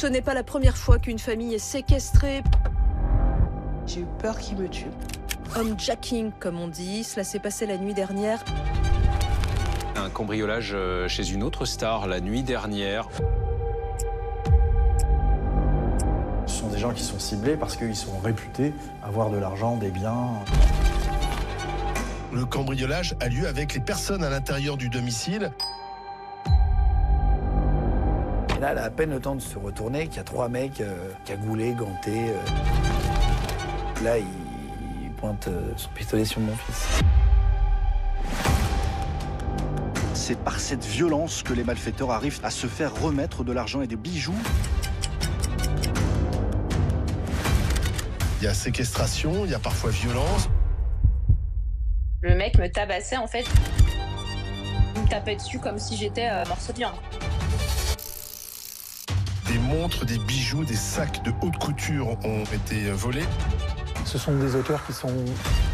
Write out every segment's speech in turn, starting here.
n'est pas la première fois qu'une famille est séquestrée. J'ai eu peur qu'il me tue. Homejacking, comme on dit, cela s'est passé la nuit dernière. Un cambriolage chez une autre star la nuit dernière. Ce sont des gens qui sont ciblés parce qu'ils sont réputés avoir de l'argent, des biens. Le cambriolage a lieu avec les personnes à l'intérieur du domicile. Et là, elle a à peine le temps de se retourner qu'il y a 3 mecs cagoulés, gantés. Là, il pointe son pistolet sur mon fils. C'est par cette violence que les malfaiteurs arrivent à se faire remettre de l'argent et des bijoux. Il y a séquestration, il y a parfois violence. Le mec me tabassait en fait. Il me tapait dessus comme si j'étais un morceau de viande. Des montres, des bijoux, des sacs de haute couture ont été volés. Ce sont des auteurs qui sont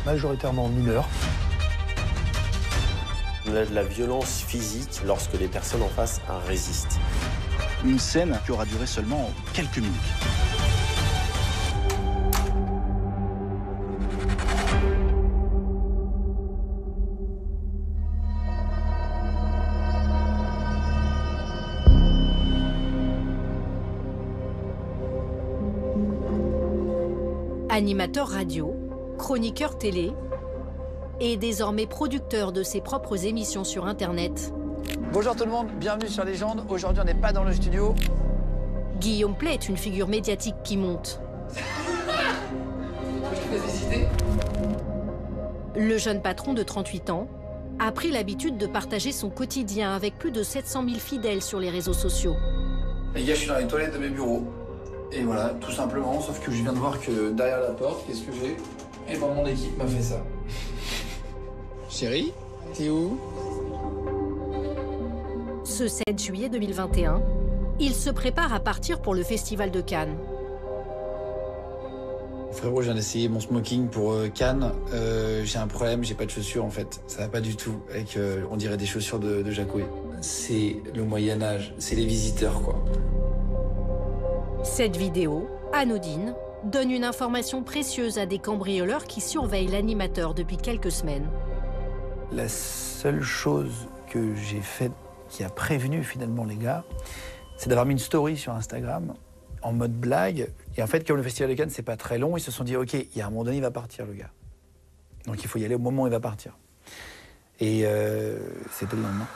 majoritairement mineurs. On a de la violence physique lorsque les personnes en face résistent. Une scène qui aura duré seulement quelques minutes. Animateur radio, chroniqueur télé et désormais producteur de ses propres émissions sur Internet. Bonjour tout le monde, bienvenue sur Légende. Aujourd'hui, on n'est pas dans le studio. Guillaume Pley est une figure médiatique qui monte. Le jeune patron de 38 ans a pris l'habitude de partager son quotidien avec plus de 700 000 fidèles sur les réseaux sociaux. Les gars, je suis dans les toilettes de mes bureaux. Et voilà, tout simplement, sauf que je viens de voir que derrière la porte, qu'est-ce que j'ai? Et ben mon équipe m'a fait ça. Chérie, t'es où? Ce 7 juillet 2021, il se prépare à partir pour le Festival de Cannes. Frérot, je viens d'essayer mon smoking pour Cannes. J'ai un problème, j'ai pas de chaussures en fait. Ça va pas du tout avec, on dirait des chaussures de Jacoué. C'est le Moyen-Âge, c'est les visiteurs quoi. Cette vidéo, anodine, donne une information précieuse à des cambrioleurs qui surveillent l'animateur depuis quelques semaines. La seule chose que j'ai faite qui a prévenu finalement les gars, c'est d'avoir mis une story sur Instagram en mode blague. Et en fait, comme le Festival de Cannes, c'est pas très long, ils se sont dit, OK, il y a un moment donné, il va partir le gars. Donc il faut y aller au moment où il va partir. Et c'était le lendemain.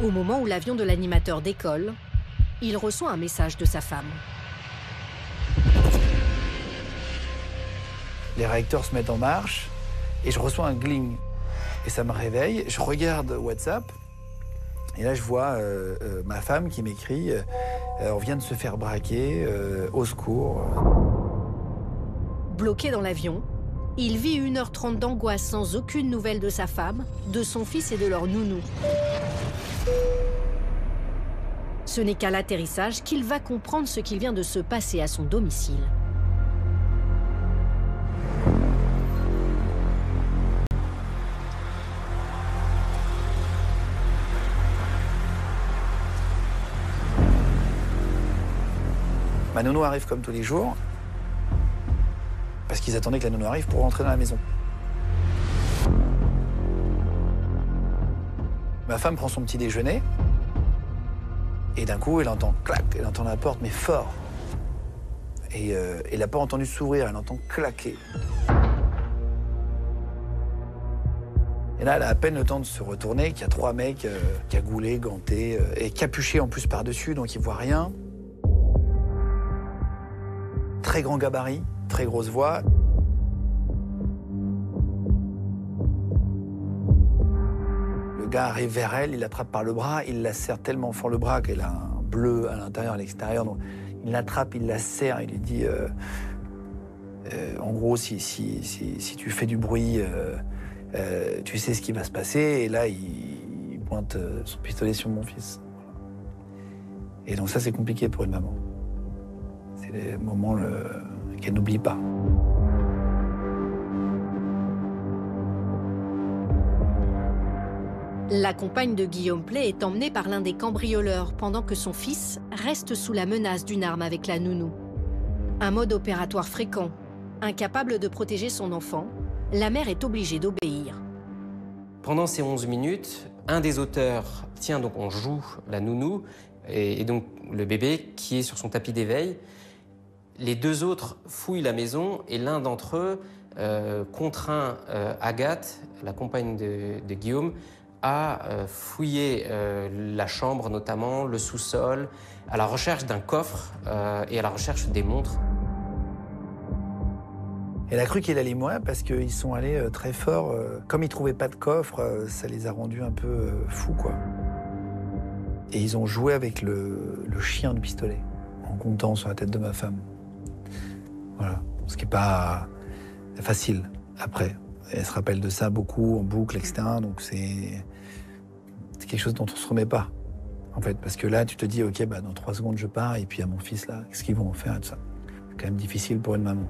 Au moment où l'avion de l'animateur décolle, il reçoit un message de sa femme. Les réacteurs se mettent en marche et je reçois un gling. Et ça me réveille, je regarde WhatsApp et là je vois ma femme qui m'écrit on vient de se faire braquer, au secours. Bloqué dans l'avion, il vit 1h30 d'angoisse sans aucune nouvelle de sa femme, de son fils et de leur nounou. Ce n'est qu'à l'atterrissage qu'il va comprendre ce qu'il vient de se passer à son domicile. Ma nounou arrive comme tous les jours, parce qu'ils attendaient que la nounou arrive pour rentrer dans la maison. Ma femme prend son petit déjeuner, et d'un coup, elle entend clac, elle entend la porte, mais fort. Et elle n'a pas entendu s'ouvrir, elle entend claquer. Et là, elle a à peine le temps de se retourner qu'il y a 3 mecs cagoulés, gantés, et capuchés en plus par-dessus, donc ils voient rien. Très grand gabarit, très grosse voix. Le gars arrive vers elle, il l'attrape par le bras, il la serre tellement fort le bras qu'elle a un bleu à l'intérieur, à l'extérieur. Donc il l'attrape, il la serre, il lui dit en gros, si tu fais du bruit, tu sais ce qui va se passer. Et là, il pointe son pistolet sur mon fils. Et donc ça, c'est compliqué pour une maman. C'est des moments qu'elle n'oublie pas. La compagne de Guillaume Pley est emmenée par l'un des cambrioleurs pendant que son fils reste sous la menace d'une arme avec la nounou. Un mode opératoire fréquent. Incapable de protéger son enfant, la mère est obligée d'obéir. Pendant ces 11 minutes, un des auteurs tient, donc on joue la nounou et donc le bébé qui est sur son tapis d'éveil. Les deux autres fouillent la maison et l'un d'entre eux contraint Agathe, la compagne de Guillaume, à fouiller la chambre notamment, le sous-sol, à la recherche d'un coffre et à la recherche des montres. Elle a cru qu'il allait mourir parce qu'ils sont allés très fort. Comme ils ne trouvaient pas de coffre, ça les a rendus un peu fous, quoi. Et ils ont joué avec le chien du pistolet, en comptant sur la tête de ma femme. Voilà. Ce qui n'est pas facile, après. Elle se rappelle de ça beaucoup, en boucle, etc. Donc c'est quelque chose dont on ne se remet pas, en fait. Parce que là, tu te dis, OK, dans 3 secondes, je pars, et puis à mon fils, là, qu'est-ce qu'ils vont en faire, et tout ça. C'est quand même difficile pour une maman.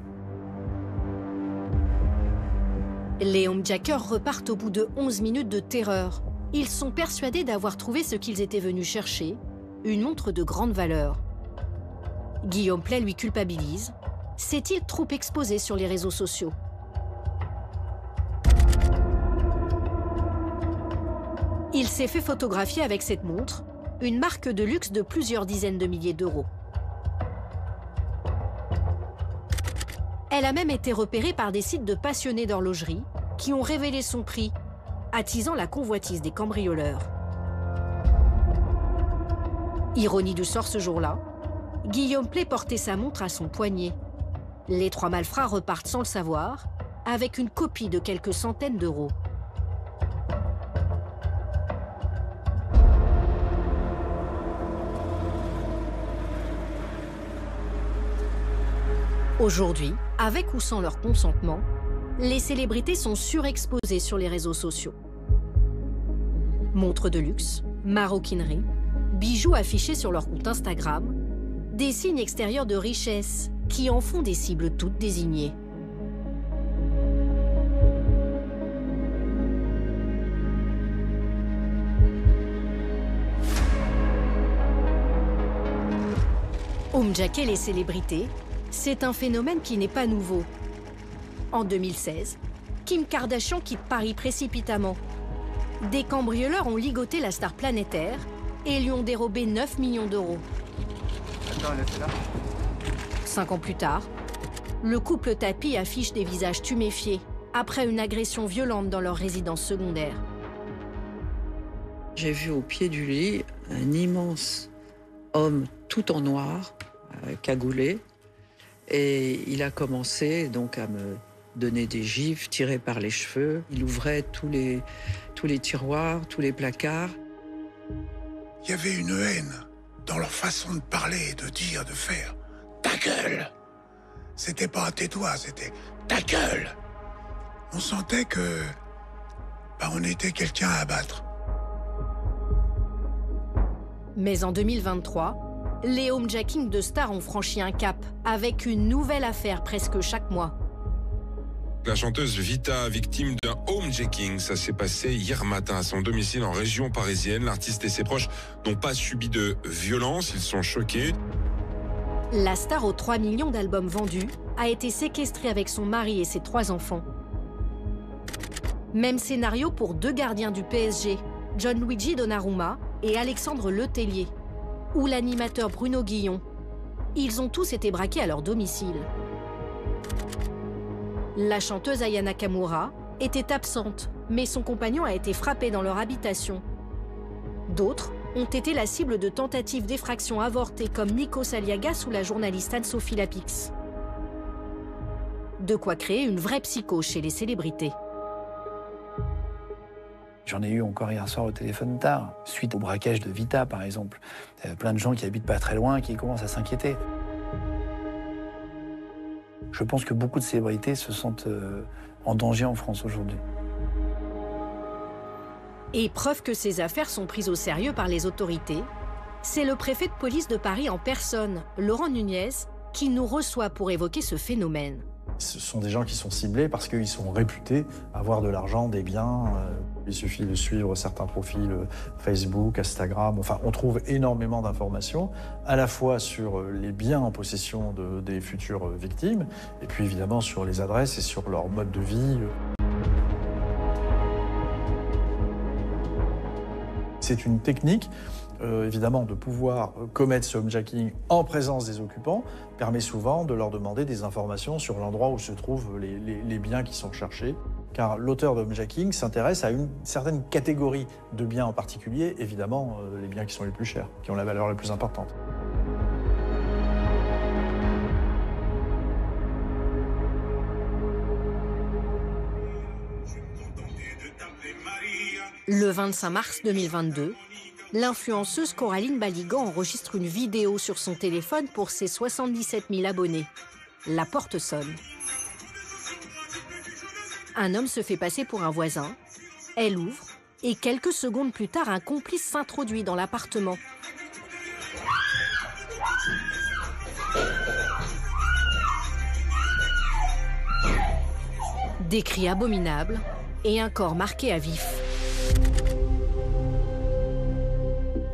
Les homejackers repartent au bout de 11 minutes de terreur. Ils sont persuadés d'avoir trouvé ce qu'ils étaient venus chercher, une montre de grande valeur. Guillaume Pley lui culpabilise. S'est-il trop exposé sur les réseaux sociaux? Il s'est fait photographier avec cette montre, une marque de luxe de plusieurs dizaines de milliers d'euros. Elle a même été repérée par des sites de passionnés d'horlogerie qui ont révélé son prix, attisant la convoitise des cambrioleurs. Ironie du sort ce jour-là, Guillaume Pley portait sa montre à son poignet. Les 3 malfrats repartent sans le savoir, avec une copie de quelques centaines d'euros. Aujourd'hui, avec ou sans leur consentement, les célébrités sont surexposées sur les réseaux sociaux. Montres de luxe, maroquinerie, bijoux affichés sur leur compte Instagram, des signes extérieurs de richesse qui en font des cibles toutes désignées. Homejacker les célébrités, c'est un phénomène qui n'est pas nouveau. En 2016, Kim Kardashian quitte Paris précipitamment. Des cambrioleurs ont ligoté la star planétaire et lui ont dérobé 9 millions d'euros. 5 ans plus tard, le couple Tapi affiche des visages tuméfiés après une agression violente dans leur résidence secondaire. J'ai vu au pied du lit un immense homme tout en noir, cagoulé. Et il a commencé donc à me donner des gifles tirées par les cheveux. Il ouvrait tous les tiroirs, tous les placards. Il y avait une haine dans leur façon de parler, de dire, de faire. Ta gueule! C'était pas tais-toi, c'était ta gueule! On sentait que on était quelqu'un à abattre. Mais en 2023, les homejackings de stars ont franchi un cap, avec une nouvelle affaire presque chaque mois. La chanteuse Vita, victime d'un homejacking, ça s'est passé hier matin à son domicile en région parisienne. L'artiste et ses proches n'ont pas subi de violence, ils sont choqués. La star aux 3 millions d'albums vendus a été séquestrée avec son mari et ses 3 enfants. Même scénario pour 2 gardiens du PSG, Gianluigi Donnarumma et Alexandre Letellier, ou l'animateur Bruno Guillon. Ils ont tous été braqués à leur domicile. La chanteuse Aya Nakamura était absente, mais son compagnon a été frappé dans leur habitation. D'autres ont été la cible de tentatives d'effraction avortées comme Nikos Aliagas ou la journaliste Anne-Sophie Lapix. De quoi créer une vraie psycho chez les célébrités. J'en ai eu encore hier soir au téléphone tard, suite au braquage de Vita, par exemple. Plein de gens qui habitent pas très loin qui commencent à s'inquiéter. Je pense que beaucoup de célébrités se sentent en danger en France aujourd'hui. Et preuve que ces affaires sont prises au sérieux par les autorités, c'est le préfet de police de Paris en personne, Laurent Nunez, qui nous reçoit pour évoquer ce phénomène. Ce sont des gens qui sont ciblés parce qu'ils sont réputés avoir de l'argent, des biens. Il suffit de suivre certains profils Facebook, Instagram. Enfin, on trouve énormément d'informations, à la fois sur les biens en possession des futures victimes, et puis évidemment sur les adresses et sur leur mode de vie. C'est une technique, évidemment, de pouvoir commettre ce homejacking en présence des occupants, permet souvent de leur demander des informations sur l'endroit où se trouvent les biens qui sont recherchés. Car l'auteur de homejacking s'intéresse à une certaine catégorie de biens en particulier, évidemment les biens qui sont les plus chers, qui ont la valeur la plus importante. Le 25 mars 2022, l'influenceuse Coraline Baligan enregistre une vidéo sur son téléphone pour ses 77 000 abonnés. La porte sonne. Un homme se fait passer pour un voisin. Elle ouvre et quelques secondes plus tard, un complice s'introduit dans l'appartement. Des cris abominables et un corps marqué à vif.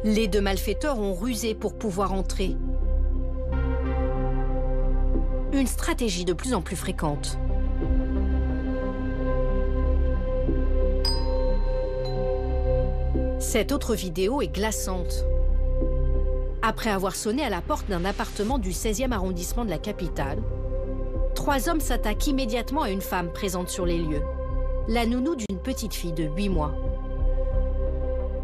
Les deux malfaiteurs ont rusé pour pouvoir entrer. Une stratégie de plus en plus fréquente. Cette autre vidéo est glaçante. Après avoir sonné à la porte d'un appartement du 16e arrondissement de la capitale, 3 hommes s'attaquent immédiatement à une femme présente sur les lieux, la nounou d'une petite fille de 8 mois.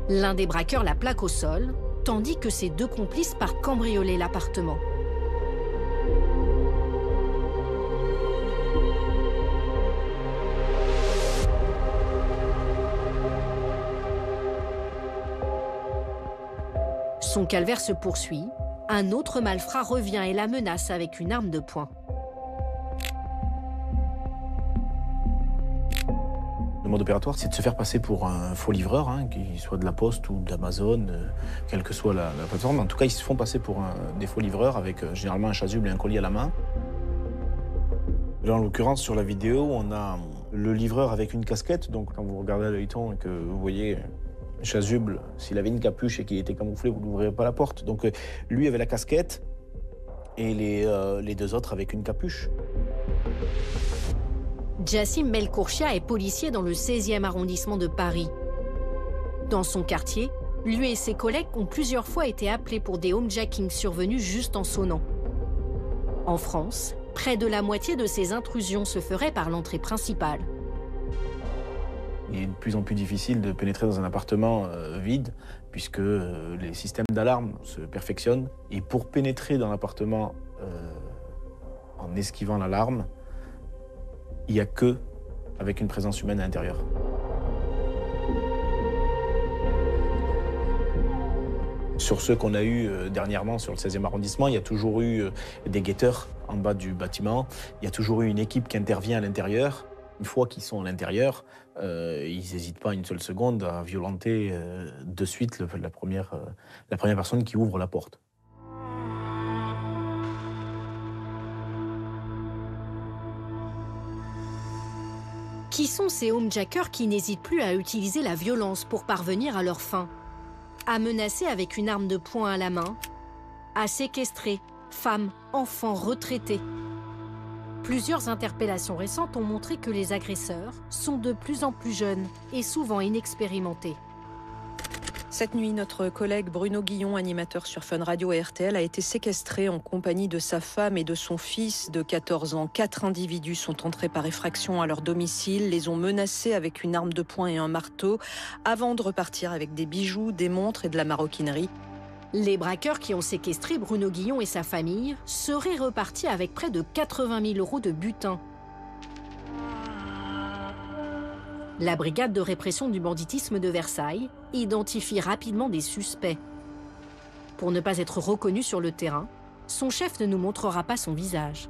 L'un des braqueurs la plaque au sol, tandis que ses 2 complices partent cambrioler l'appartement. Son calvaire se poursuit. Un autre malfrat revient et la menace avec une arme de poing. Le mode opératoire, c'est de se faire passer pour un faux livreur, qu'il soit de la Poste ou d'Amazon, quelle que soit la plateforme. En tout cas, ils se font passer pour des faux livreurs avec généralement un chasuble et un colis à la main. Là, en l'occurrence, sur la vidéo, on a le livreur avec une casquette. Donc, quand vous regardez à l'œilleton et que vous voyez un chasuble, s'il avait une capuche et qu'il était camouflé, vous n'ouvrirez pas la porte. Donc, lui avait la casquette et les 2 autres avec une capuche. Jassim Melkourchia est policier dans le 16e arrondissement de Paris. Dans son quartier, lui et ses collègues ont plusieurs fois été appelés pour des homejackings survenus juste en sonnant. En France, près de la moitié de ces intrusions se feraient par l'entrée principale. Il est de plus en plus difficile de pénétrer dans un appartement vide, puisque les systèmes d'alarme se perfectionnent. Et pour pénétrer dans l'appartement en esquivant l'alarme, il n'y a que avec une présence humaine à l'intérieur. Sur ceux qu'on a eu dernièrement sur le 16e arrondissement, il y a toujours eu des guetteurs en bas du bâtiment. Il y a toujours eu une équipe qui intervient à l'intérieur. Une fois qu'ils sont à l'intérieur, ils n'hésitent pas une seule seconde à violenter de suite la première personne qui ouvre la porte. Qui sont ces homejackers qui n'hésitent plus à utiliser la violence pour parvenir à leur fin? À menacer avec une arme de poing à la main, à séquestrer femmes, enfants, retraités. Plusieurs interpellations récentes ont montré que les agresseurs sont de plus en plus jeunes et souvent inexpérimentés. Cette nuit, notre collègue Bruno Guillon, animateur sur Fun Radio et RTL, a été séquestré en compagnie de sa femme et de son fils de 14 ans. 4 individus sont entrés par effraction à leur domicile, les ont menacés avec une arme de poing et un marteau, avant de repartir avec des bijoux, des montres et de la maroquinerie. Les braqueurs qui ont séquestré Bruno Guillon et sa famille seraient repartis avec près de 80 000 € de butin. La brigade de répression du banditisme de Versailles identifie rapidement des suspects. Pour ne pas être reconnu sur le terrain, son chef ne nous montrera pas son visage.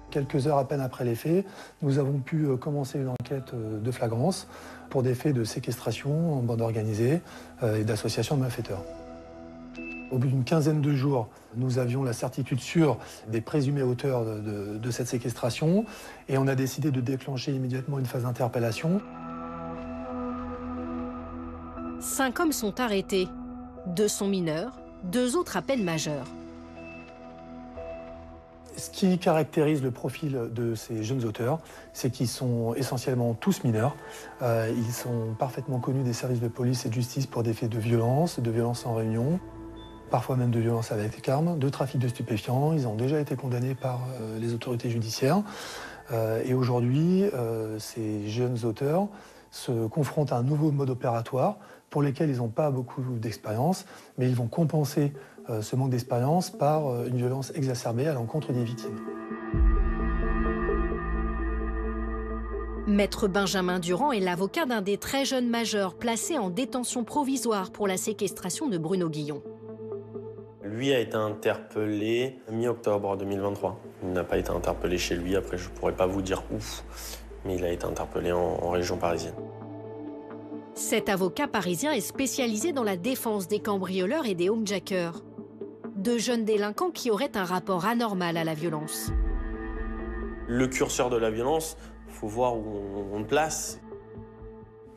Quelques heures à peine après les faits, nous avons pu commencer une enquête de flagrance pour des faits de séquestration en bande organisée et d'association de malfaiteurs. Au bout d'une quinzaine de jours, nous avions la certitude sûre des présumés auteurs de cette séquestration et on a décidé de déclencher immédiatement une phase d'interpellation. 5 hommes sont arrêtés. 2 sont mineurs, 2 autres à peine majeurs. Ce qui caractérise le profil de ces jeunes auteurs, c'est qu'ils sont essentiellement tous mineurs. Ils sont parfaitement connus des services de police et de justice pour des faits de violence en réunion, parfois même de violence avec armes, de trafic de stupéfiants. Ils ont déjà été condamnés par les autorités judiciaires. Et aujourd'hui, ces jeunes auteurs se confrontent à un nouveau mode opératoire pour lesquels ils n'ont pas beaucoup d'expérience, mais ils vont compenser ce manque d'expérience par une violence exacerbée à l'encontre des victimes. Maître Benjamin Durand est l'avocat d'un des très jeunes majeurs placés en détention provisoire pour la séquestration de Bruno Guillon. Lui a été interpellé mi-octobre 2023. Il n'a pas été interpellé chez lui, après je ne pourrais pas vous dire où, mais il a été interpellé en région parisienne. Cet avocat parisien est spécialisé dans la défense des cambrioleurs et des homejackers. De jeunes délinquants qui auraient un rapport anormal à la violence. Le curseur de la violence, il faut voir où on le place.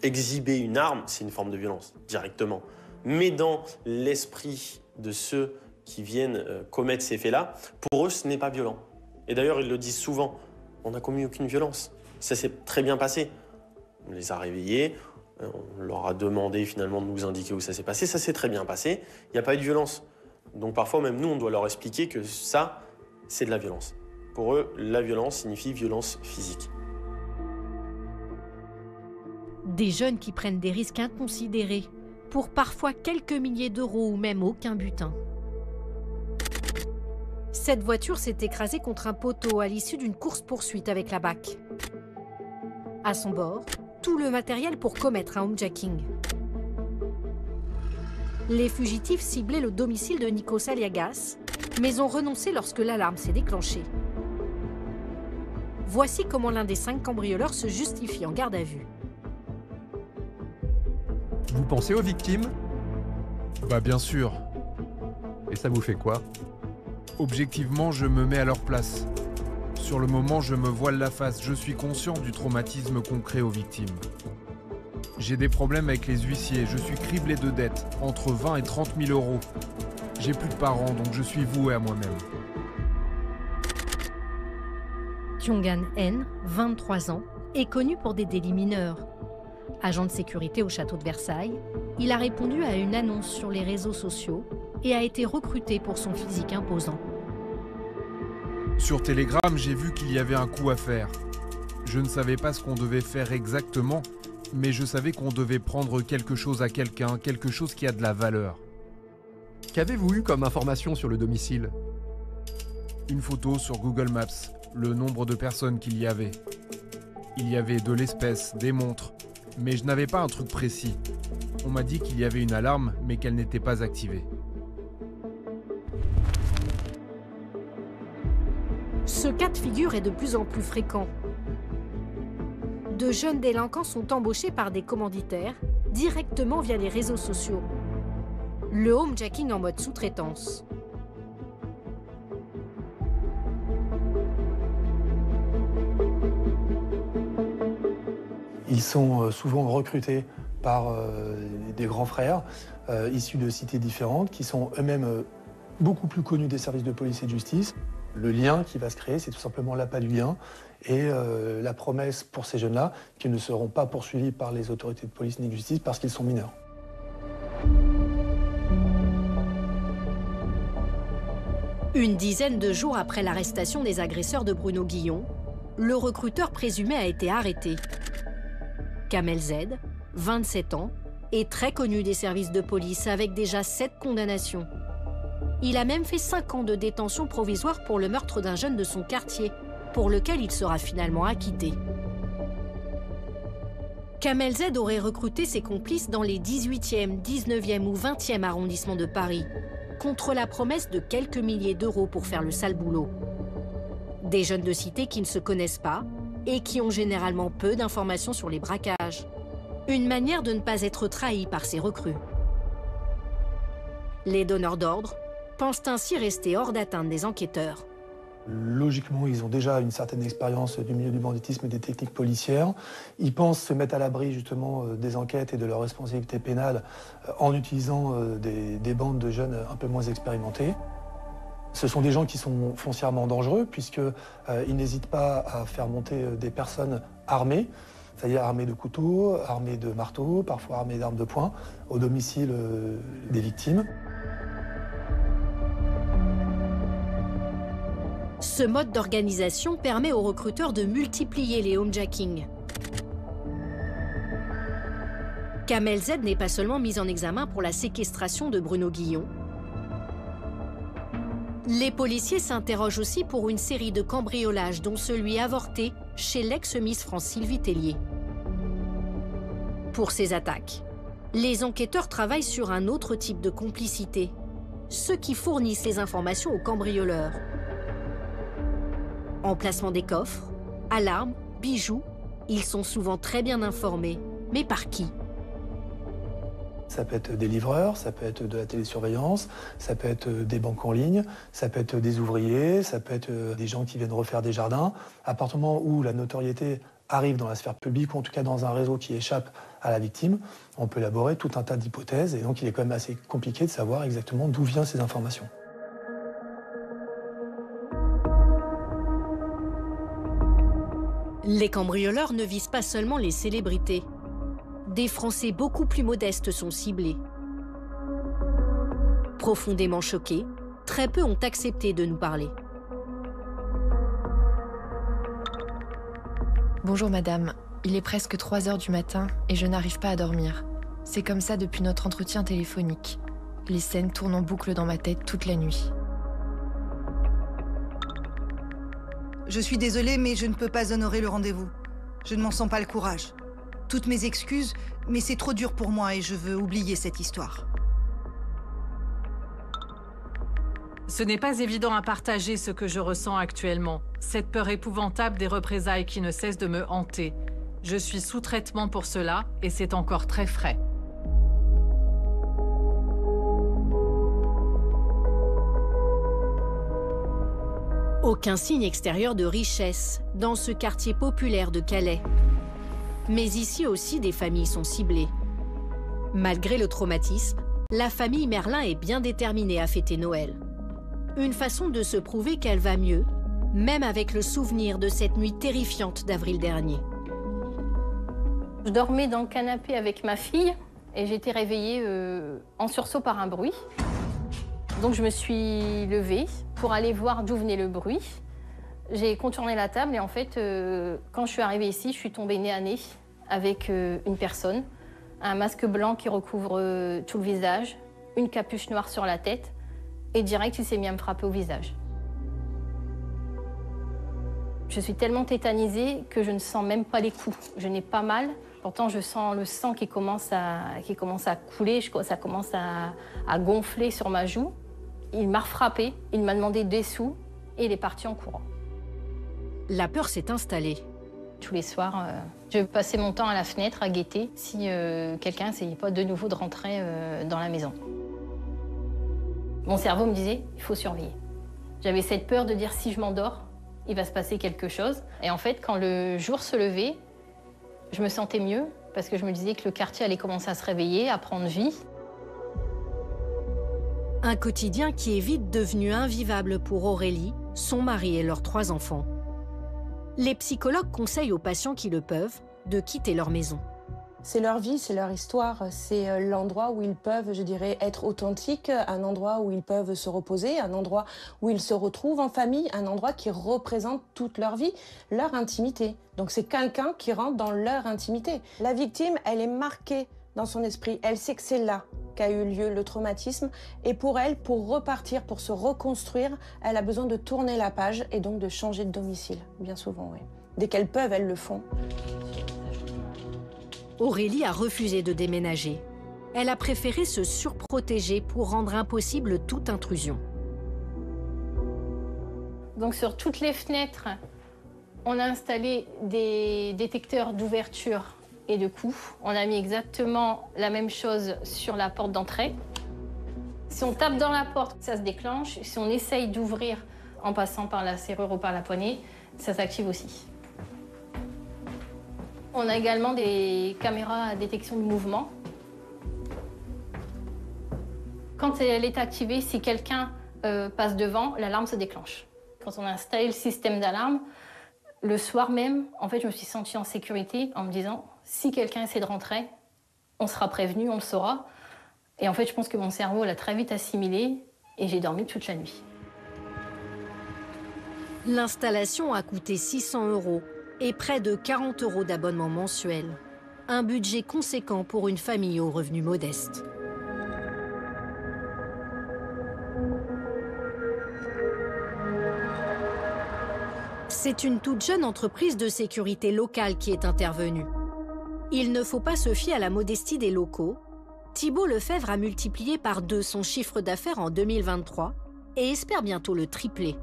Exhiber une arme, c'est une forme de violence, directement. Mais dans l'esprit de ceux qui viennent commettre ces faits-là, pour eux, ce n'est pas violent. Et d'ailleurs, ils le disent souvent, on n'a commis aucune violence. Ça s'est très bien passé. On les a réveillés, on leur a demandé finalement de nous indiquer où ça s'est passé. Ça s'est très bien passé, il n'y a pas eu de violence. Donc parfois, même nous, on doit leur expliquer que ça, c'est de la violence. Pour eux, la violence signifie violence physique. Des jeunes qui prennent des risques inconsidérés, pour parfois quelques milliers d'euros ou même aucun butin. Cette voiture s'est écrasée contre un poteau à l'issue d'une course-poursuite avec la BAC. À son bord, tout le matériel pour commettre un homejacking. Les fugitifs ciblaient le domicile de Nikos Aliagas, mais ont renoncé lorsque l'alarme s'est déclenchée. Voici comment l'un des 5 cambrioleurs se justifie en garde à vue. Vous pensez aux victimes? Bah bien sûr. Et ça vous fait quoi? Objectivement, je me mets à leur place. Sur le moment, je me voile la face. Je suis conscient du traumatisme qu'on crée aux victimes. J'ai des problèmes avec les huissiers. Je suis criblé de dettes, entre 20 et 30 000 euros. J'ai plus de parents, donc je suis voué à moi-même. Kyongan N, 23 ans, est connu pour des délits mineurs. Agent de sécurité au château de Versailles, il a répondu à une annonce sur les réseaux sociaux et a été recruté pour son physique imposant. Sur Telegram, j'ai vu qu'il y avait un coup à faire. Je ne savais pas ce qu'on devait faire exactement, mais je savais qu'on devait prendre quelque chose à quelqu'un, quelque chose qui a de la valeur. Qu'avez-vous eu comme information sur le domicile? Une photo sur Google Maps, le nombre de personnes qu'il y avait. Il y avait de l'espèce, des montres, mais je n'avais pas un truc précis. On m'a dit qu'il y avait une alarme, mais qu'elle n'était pas activée. Ce cas de figure est de plus en plus fréquent. De jeunes délinquants sont embauchés par des commanditaires directement via les réseaux sociaux. Le homejacking en mode sous-traitance. Ils sont souvent recrutés par des grands frères issus de cités différentes qui sont eux-mêmes beaucoup plus connus des services de police et de justice. Le lien qui va se créer, c'est tout simplement l'appât du gain et la promesse pour ces jeunes-là qu'ils ne seront pas poursuivis par les autorités de police ni de justice parce qu'ils sont mineurs. Une dizaine de jours après l'arrestation des agresseurs de Bruno Guillon, le recruteur présumé a été arrêté. Kamel Z, 27 ans, est très connu des services de police avec déjà 7 condamnations. Il a même fait 5 ans de détention provisoire pour le meurtre d'un jeune de son quartier, pour lequel il sera finalement acquitté. Kamel Z aurait recruté ses complices dans les 18e, 19e ou 20e arrondissements de Paris, contre la promesse de quelques milliers d'euros pour faire le sale boulot. Des jeunes de cité qui ne se connaissent pas et qui ont généralement peu d'informations sur les braquages. Une manière de ne pas être trahis par ces recrues. Les donneurs d'ordre pensent ainsi rester hors d'atteinte des enquêteurs. Logiquement, ils ont déjà une certaine expérience du milieu du banditisme et des techniques policières. Ils pensent se mettre à l'abri justement des enquêtes et de leurs responsabilités pénales en utilisant des bandes de jeunes un peu moins expérimentés. Ce sont des gens qui sont foncièrement dangereux puisqu'ils n'hésitent pas à faire monter des personnes armées, c'est-à-dire armées de couteaux, armées de marteaux, parfois armées d'armes de poing, au domicile des victimes. Ce mode d'organisation permet aux recruteurs de multiplier les homejackings. Kamel Z n'est pas seulement mis en examen pour la séquestration de Bruno Guillon. Les policiers s'interrogent aussi pour une série de cambriolages, dont celui avorté chez l'ex-Miss France Sylvie Tellier. Pour ces attaques, les enquêteurs travaillent sur un autre type de complicité, ceux qui fournissent les informations aux cambrioleurs. Emplacement des coffres, alarmes, bijoux, ils sont souvent très bien informés. Mais par qui? Ça peut être des livreurs, ça peut être de la télésurveillance, ça peut être des banques en ligne, ça peut être des ouvriers, ça peut être des gens qui viennent refaire des jardins. À partir du moment où la notoriété arrive dans la sphère publique, ou en tout cas dans un réseau qui échappe à la victime, on peut élaborer tout un tas d'hypothèses. Et donc il est quand même assez compliqué de savoir exactement d'où viennent ces informations. Les cambrioleurs ne visent pas seulement les célébrités. Des Français beaucoup plus modestes sont ciblés. Profondément choqués, très peu ont accepté de nous parler. Bonjour madame, il est presque 3 h du matin et je n'arrive pas à dormir. C'est comme ça depuis notre entretien téléphonique. Les scènes tournent en boucle dans ma tête toute la nuit. Je suis désolée, mais je ne peux pas honorer le rendez-vous. Je ne m'en sens pas le courage. Toutes mes excuses, mais c'est trop dur pour moi et je veux oublier cette histoire. Ce n'est pas évident à partager ce que je ressens actuellement. Cette peur épouvantable des représailles qui ne cessent de me hanter. Je suis sous traitement pour cela et c'est encore très frais. Aucun signe extérieur de richesse dans ce quartier populaire de Calais. Mais ici aussi, des familles sont ciblées. Malgré le traumatisme, la famille Merlin est bien déterminée à fêter Noël. Une façon de se prouver qu'elle va mieux, même avec le souvenir de cette nuit terrifiante d'avril dernier. Je dormais dans le canapé avec ma fille et j'ai été réveillée en sursaut par un bruit. Donc je me suis levée pour aller voir d'où venait le bruit. J'ai contourné la table et en fait, quand je suis arrivée ici, je suis tombée nez à nez avec une personne, un masque blanc qui recouvre tout le visage, une capuche noire sur la tête et direct, il s'est mis à me frapper au visage. Je suis tellement tétanisée que je ne sens même pas les coups. Je n'ai pas mal, pourtant je sens le sang qui commence à couler, ça commence à gonfler sur ma joue. Il m'a frappé, il m'a demandé des sous et il est parti en courant. La peur s'est installée. Tous les soirs, je passais mon temps à la fenêtre à guetter si quelqu'un n'essayait pas de nouveau de rentrer dans la maison. Mon cerveau me disait, il faut surveiller. J'avais cette peur de dire, si je m'endors, il va se passer quelque chose. Et en fait, quand le jour se levait, je me sentais mieux parce que je me disais que le quartier allait commencer à se réveiller, à prendre vie. Un quotidien qui est vite devenu invivable pour Aurélie, son mari et leurs 3 enfants. Les psychologues conseillent aux patients qui le peuvent de quitter leur maison. C'est leur vie, c'est leur histoire, c'est l'endroit où ils peuvent, je dirais, être authentiques, un endroit où ils peuvent se reposer, un endroit où ils se retrouvent en famille, un endroit qui représente toute leur vie, leur intimité. Donc c'est quelqu'un qui rentre dans leur intimité. La victime, elle est marquée dans son esprit, elle sait que c'est là qu'a eu lieu le traumatisme et pour elle, pour repartir, pour se reconstruire, elle a besoin de tourner la page et donc de changer de domicile, bien souvent, oui. Dès qu'elles peuvent, elles le font. Aurélie a refusé de déménager. Elle a préféré se surprotéger pour rendre impossible toute intrusion. Donc sur toutes les fenêtres, on a installé des détecteurs d'ouverture et de coups. On a mis exactement la même chose sur la porte d'entrée. Si on tape dans la porte, ça se déclenche. Si on essaye d'ouvrir en passant par la serrure ou par la poignée, ça s'active aussi. On a également des caméras à détection de mouvement. Quand elle est activée, si quelqu'un passe devant, l'alarme se déclenche. Quand on a installé le système d'alarme, le soir même, en fait, je me suis sentie en sécurité en me disant, si quelqu'un essaie de rentrer, on sera prévenu, on le saura. Et en fait, je pense que mon cerveau l'a très vite assimilé et j'ai dormi toute la nuit. L'installation a coûté 600 € et près de 40 € d'abonnement mensuel. Un budget conséquent pour une famille aux revenus modestes. C'est une toute jeune entreprise de sécurité locale qui est intervenue. Il ne faut pas se fier à la modestie des locaux. Thibault Lefebvre a multiplié par 2 son chiffre d'affaires en 2023 et espère bientôt le tripler.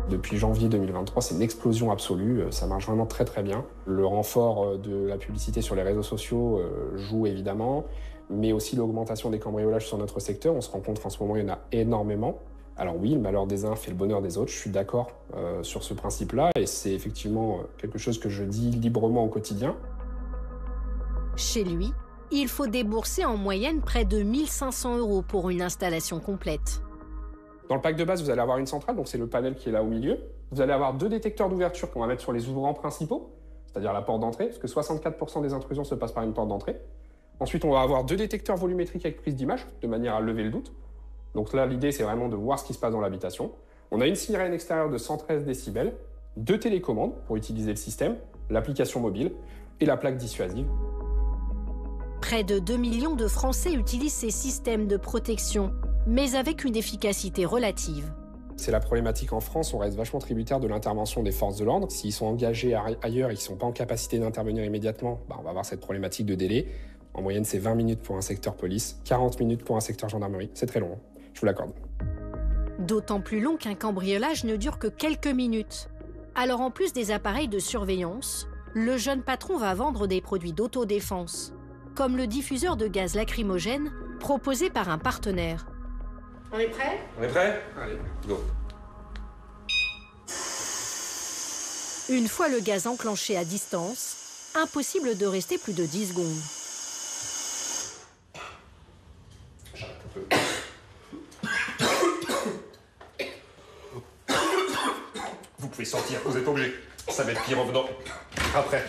Depuis janvier 2023, c'est une explosion absolue, ça marche vraiment très très bien. Le renfort de la publicité sur les réseaux sociaux joue évidemment, mais aussi l'augmentation des cambriolages sur notre secteur. On se rend compte qu'en ce moment, il y en a énormément. Alors oui, le malheur des uns fait le bonheur des autres, je suis d'accord sur ce principe-là, et c'est effectivement quelque chose que je dis librement au quotidien. Chez lui, il faut débourser en moyenne près de 1 500 € pour une installation complète. Dans le pack de base, vous allez avoir une centrale, donc c'est le panel qui est là au milieu. Vous allez avoir 2 détecteurs d'ouverture qu'on va mettre sur les ouvrants principaux, c'est-à-dire la porte d'entrée, parce que 64% des intrusions se passent par une porte d'entrée. Ensuite, on va avoir 2 détecteurs volumétriques avec prise d'image, de manière à lever le doute. Donc là, l'idée, c'est vraiment de voir ce qui se passe dans l'habitation. On a une sirène extérieure de 113 décibels, 2 télécommandes pour utiliser le système, l'application mobile et la plaque dissuasive. Près de 2 millions de Français utilisent ces systèmes de protection, mais avec une efficacité relative. C'est la problématique en France, on reste vachement tributaire de l'intervention des forces de l'ordre. S'ils sont engagés ailleurs et qu'ils ne sont pas en capacité d'intervenir immédiatement, on va avoir cette problématique de délai. En moyenne, c'est 20 minutes pour un secteur police, 40 minutes pour un secteur gendarmerie. C'est très long, je vous l'accorde. D'autant plus long qu'un cambriolage ne dure que quelques minutes. Alors en plus des appareils de surveillance, le jeune patron va vendre des produits d'autodéfense, comme le diffuseur de gaz lacrymogène proposé par un partenaire. On est prêt? On est prêt? Allez, go. Une fois le gaz enclenché à distance, impossible de rester plus de 10 secondes. J'arrête un peu. Vous pouvez sortir, vous êtes obligés. Ça va être pire en venant. Après.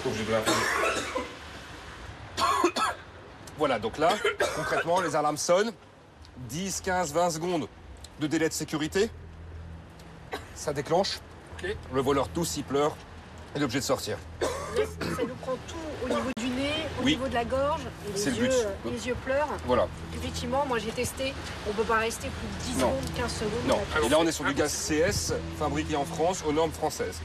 Obligé de la faire. Voilà, donc là, concrètement, les alarmes sonnent. 10, 15, 20 secondes de délai de sécurité. Ça déclenche. Okay. Le voleur tousse, il pleure. Il est obligé de sortir. Ça nous prend tout au niveau du nez, au niveau de la gorge. C'est le but. Les yeux pleurent. Voilà. Effectivement, moi j'ai testé. On ne peut pas rester plus de 10 secondes, 15 secondes. Non. Et là, on est sur du gaz CS, fabriqué en France, aux normes françaises.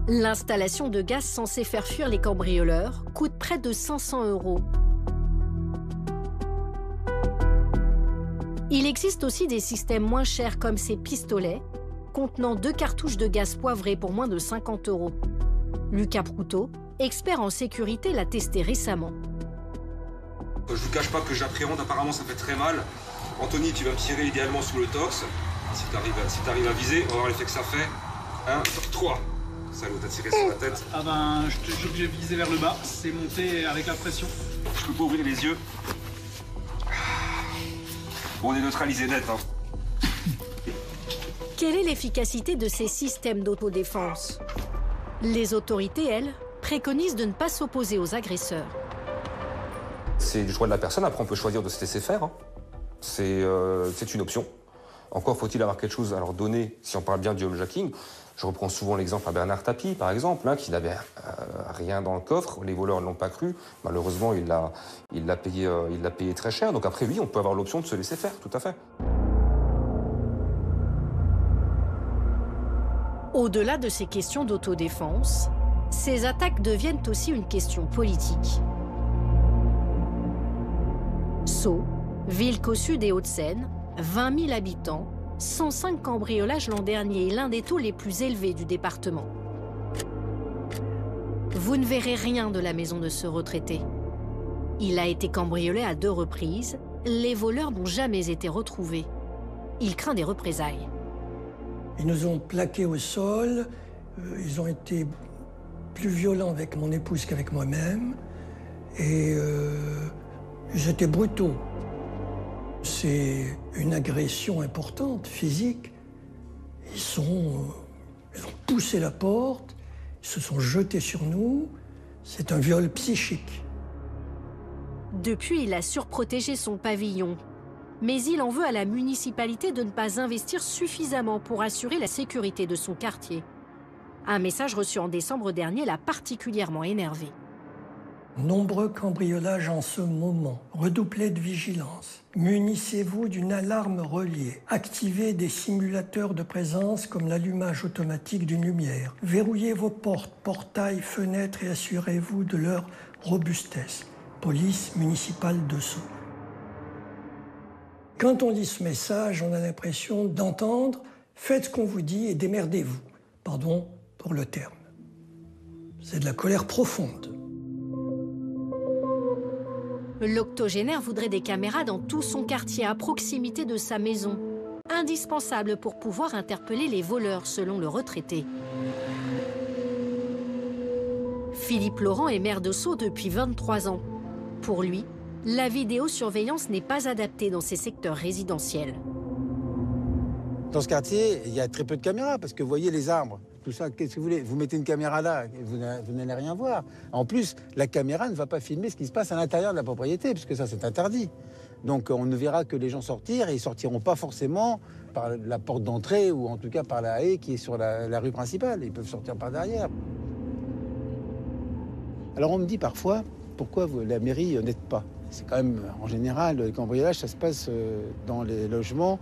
L'installation de gaz censée faire fuir les cambrioleurs coûte près de 500 €. Il existe aussi des systèmes moins chers comme ces pistolets, contenant 2 cartouches de gaz poivré pour moins de 50 €. Lucas Proutot, expert en sécurité, l'a testé récemment. Je vous cache pas que j'appréhende, apparemment ça fait très mal. Anthony, tu vas me tirer idéalement sous le torse. Si t'arrives à viser, on va voir l'effet que ça fait. 1, 3. Salaud, t'as tiré sur la tête. Ah ben, je suis obligé de viser vers le bas, c'est monté avec la pression. Je peux pas ouvrir les yeux. Bon, on est neutralisé net, hein. Quelle est l'efficacité de ces systèmes d'autodéfense? Les autorités, elles, préconisent de ne pas s'opposer aux agresseurs. C'est du choix de la personne, après on peut choisir de se laisser faire. Hein. C'est une option. Encore faut-il avoir quelque chose à leur donner, si on parle bien du homejacking. Je reprends souvent l'exemple à Bernard Tapie, par exemple, hein, qui n'avait rien dans le coffre. Les voleurs ne l'ont pas cru. Malheureusement, il l'a payé très cher. Donc après, oui, on peut avoir l'option de se laisser faire, tout à fait. Au-delà de ces questions d'autodéfense, ces attaques deviennent aussi une question politique. Sceaux, ville cossue des Hauts-de-Seine, 20 000 habitants, 105 cambriolages l'an dernier et l'un des taux les plus élevés du département. Vous ne verrez rien de la maison de ce retraité. Il a été cambriolé à 2 reprises. Les voleurs n'ont jamais été retrouvés. Il craint des représailles. Ils nous ont plaqués au sol. Ils ont été plus violents avec mon épouse qu'avec moi-même. Et ils étaient brutaux. C'est une agression importante, physique. Ils ont poussé la porte, ils se sont jetés sur nous. C'est un viol psychique. Depuis, il a surprotégé son pavillon. Mais il en veut à la municipalité de ne pas investir suffisamment pour assurer la sécurité de son quartier. Un message reçu en décembre dernier l'a particulièrement énervé. Nombreux cambriolages en ce moment. Redoublez de vigilance. Munissez-vous d'une alarme reliée. Activez des simulateurs de présence comme l'allumage automatique d'une lumière. Verrouillez vos portes, portails, fenêtres et assurez-vous de leur robustesse. Police municipale de Sceaux. Quand on lit ce message, on a l'impression d'entendre « Faites ce qu'on vous dit et démerdez-vous ». Pardon pour le terme. C'est de la colère profonde. L'octogénaire voudrait des caméras dans tout son quartier, à proximité de sa maison. Indispensable pour pouvoir interpeller les voleurs, selon le retraité. Philippe Laurent est maire de Sceaux depuis 23 ans. Pour lui, la vidéosurveillance n'est pas adaptée dans ces secteurs résidentiels. Dans ce quartier, il y a très peu de caméras, parce que vous voyez les arbres, tout ça, qu'est-ce que vous voulez? Vous mettez une caméra là, vous n'allez rien voir. En plus, la caméra ne va pas filmer ce qui se passe à l'intérieur de la propriété, puisque ça, c'est interdit. Donc on ne verra que les gens sortir, et ils ne sortiront pas forcément par la porte d'entrée, ou en tout cas par la haie qui est sur la rue principale. Ils peuvent sortir par derrière. Alors on me dit parfois, pourquoi la mairie n'aide pas? C'est quand même, en général, le cambriolage, ça se passe dans les logements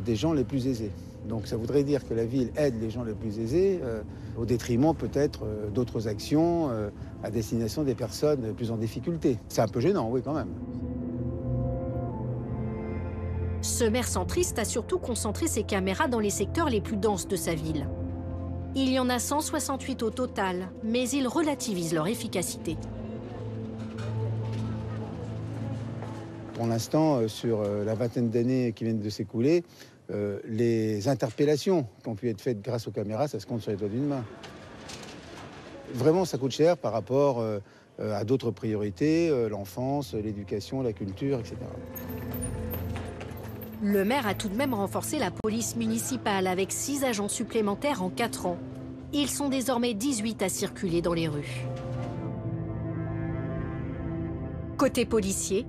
des gens les plus aisés. Donc ça voudrait dire que la ville aide les gens les plus aisés au détriment peut-être d'autres actions à destination des personnes plus en difficulté. C'est un peu gênant, oui, quand même. Ce maire centriste a surtout concentré ses caméras dans les secteurs les plus denses de sa ville. Il y en a 168 au total, mais il relativise leur efficacité. Pour l'instant, sur la vingtaine d'années qui viennent de s'écouler, les interpellations qui ont pu être faites grâce aux caméras, ça se compte sur les doigts d'une main. Vraiment, ça coûte cher par rapport à d'autres priorités, l'enfance, l'éducation, la culture, etc. Le maire a tout de même renforcé la police municipale avec 6 agents supplémentaires en 4 ans. Ils sont désormais 18 à circuler dans les rues. Côté policier,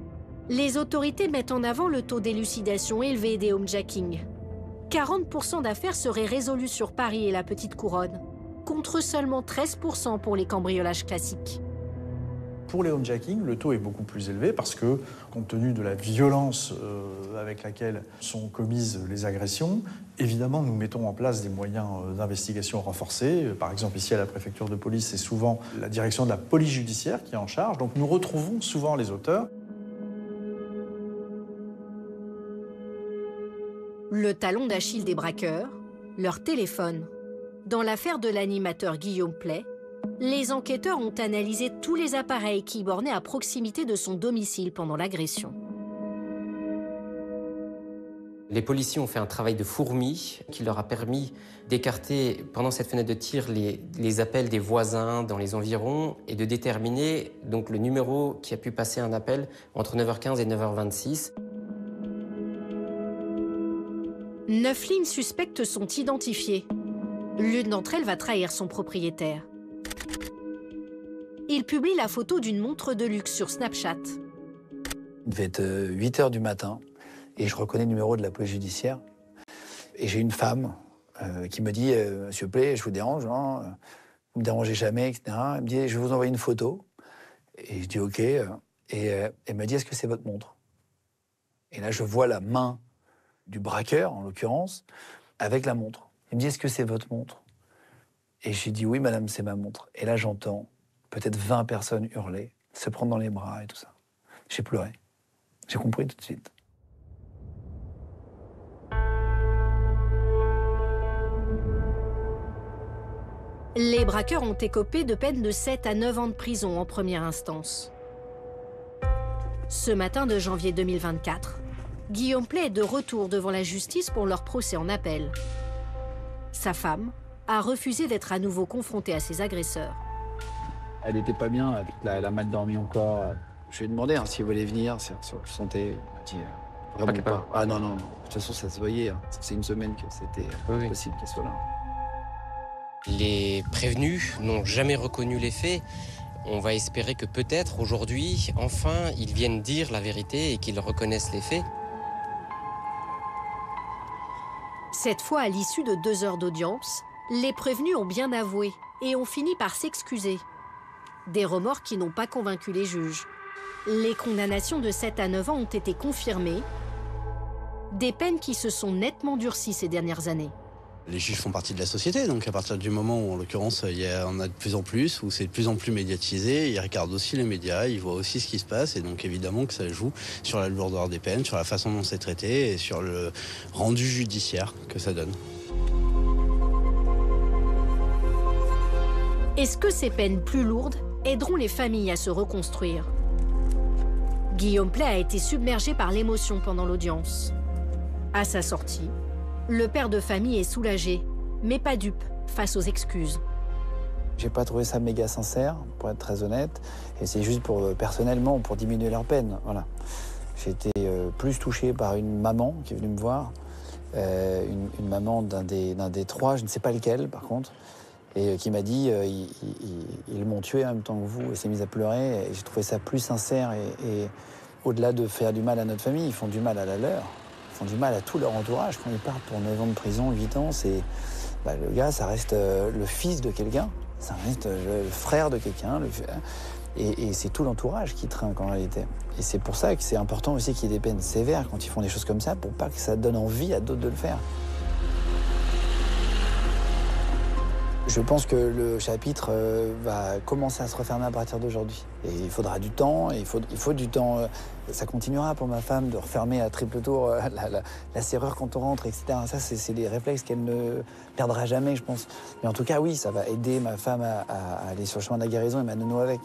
les autorités mettent en avant le taux d'élucidation élevé des homejacking. 40% d'affaires seraient résolues sur Paris et la Petite Couronne, contre seulement 13% pour les cambriolages classiques. Pour les homejacking, le taux est beaucoup plus élevé parce que, compte tenu de la violence avec laquelle sont commises les agressions, évidemment, nous mettons en place des moyens d'investigation renforcés. Par exemple, ici à la préfecture de police, c'est souvent la direction de la police judiciaire qui est en charge. Donc nous retrouvons souvent les auteurs. Le talon d'Achille des braqueurs, leur téléphone. Dans l'affaire de l'animateur Guillaume Play, les enquêteurs ont analysé tous les appareils qui bornaient à proximité de son domicile pendant l'agression. Les policiers ont fait un travail de fourmi qui leur a permis d'écarter pendant cette fenêtre de tir les appels des voisins dans les environs et de déterminer donc le numéro qui a pu passer un appel entre 9h15 et 9h26. 9 lignes suspectes sont identifiées. L'une d'entre elles va trahir son propriétaire. Il publie la photo d'une montre de luxe sur Snapchat. Il devait être 8h du matin et je reconnais le numéro de la police judiciaire. Et j'ai une femme qui me dit « Monsieur Play, je vous dérange, hein, vous me dérangez jamais, etc. » Elle me dit « Je vais vous envoyer une photo. » Et je dis « Ok. » Et elle me dit « Est-ce que c'est votre montre ?» Et là, je vois la main du braqueur, en l'occurrence, avec la montre. Il me dit « Est-ce que c'est votre montre ?» Et j'ai dit « Oui, madame, c'est ma montre. » Et là, j'entends peut-être 20 personnes hurler, se prendre dans les bras et tout ça. J'ai pleuré. J'ai compris tout de suite. Les braqueurs ont écopé de peines de 7 à 9 ans de prison en première instance. Ce matin de janvier 2024, Guillaume Play est de retour devant la justice pour leur procès en appel. Sa femme a refusé d'être à nouveau confrontée à ses agresseurs. Elle n'était pas bien, elle a mal dormi encore. Je lui ai demandé si elle voulait venir, si elle se sentait. Elle dit vraiment pas. Ah non, non, de toute façon ça se voyait. C'est une semaine que c'était impossible qu'elle soit là. Les prévenus n'ont jamais reconnu les faits. On va espérer que peut-être aujourd'hui, enfin, ils viennent dire la vérité et qu'ils reconnaissent les faits. Cette fois, à l'issue de 2 heures d'audience, les prévenus ont bien avoué et ont fini par s'excuser. Des remords qui n'ont pas convaincu les juges. Les condamnations de 7 à 9 ans ont été confirmées. Des peines qui se sont nettement durcies ces dernières années. Les juges font partie de la société, donc à partir du moment où, en l'occurrence, on a de plus en plus, où c'est de plus en plus médiatisé, ils regardent aussi les médias, ils voient aussi ce qui se passe, et donc évidemment que ça joue sur la lourdeur des peines, sur la façon dont c'est traité, et sur le rendu judiciaire que ça donne. Est-ce que ces peines plus lourdes aideront les familles à se reconstruire? Guillaume Play a été submergé par l'émotion pendant l'audience. À sa sortie, le père de famille est soulagé, mais pas dupe face aux excuses. J'ai pas trouvé ça méga sincère, pour être très honnête, et c'est juste personnellement pour diminuer leur peine. Voilà. J'ai été plus touché par une maman qui est venue me voir, une maman d'un des 3, je ne sais pas lequel par contre, et qui m'a dit ils m'ont tué en même temps que vous, et s'est mise à pleurer, et j'ai trouvé ça plus sincère, et au-delà de faire du mal à notre famille, ils font du mal à la leur. Ils font du mal à tout leur entourage. Quand ils partent pour 9 ans de prison, 8 ans, le gars, ça reste le fils de quelqu'un, ça reste le frère de quelqu'un, et c'est tout l'entourage qui trinque en réalité. Et c'est pour ça que c'est important aussi qu'il y ait des peines sévères quand ils font des choses comme ça, pour pas que ça donne envie à d'autres de le faire. Je pense que le chapitre va commencer à se refermer à partir d'aujourd'hui. Et il faudra du temps, et il faut du temps. Ça continuera pour ma femme de refermer à triple tour la serrure quand on rentre, etc. Ça, c'est des réflexes qu'elle ne perdra jamais, je pense. Mais en tout cas, oui, ça va aider ma femme à aller sur le chemin de la guérison et ma nounou avec.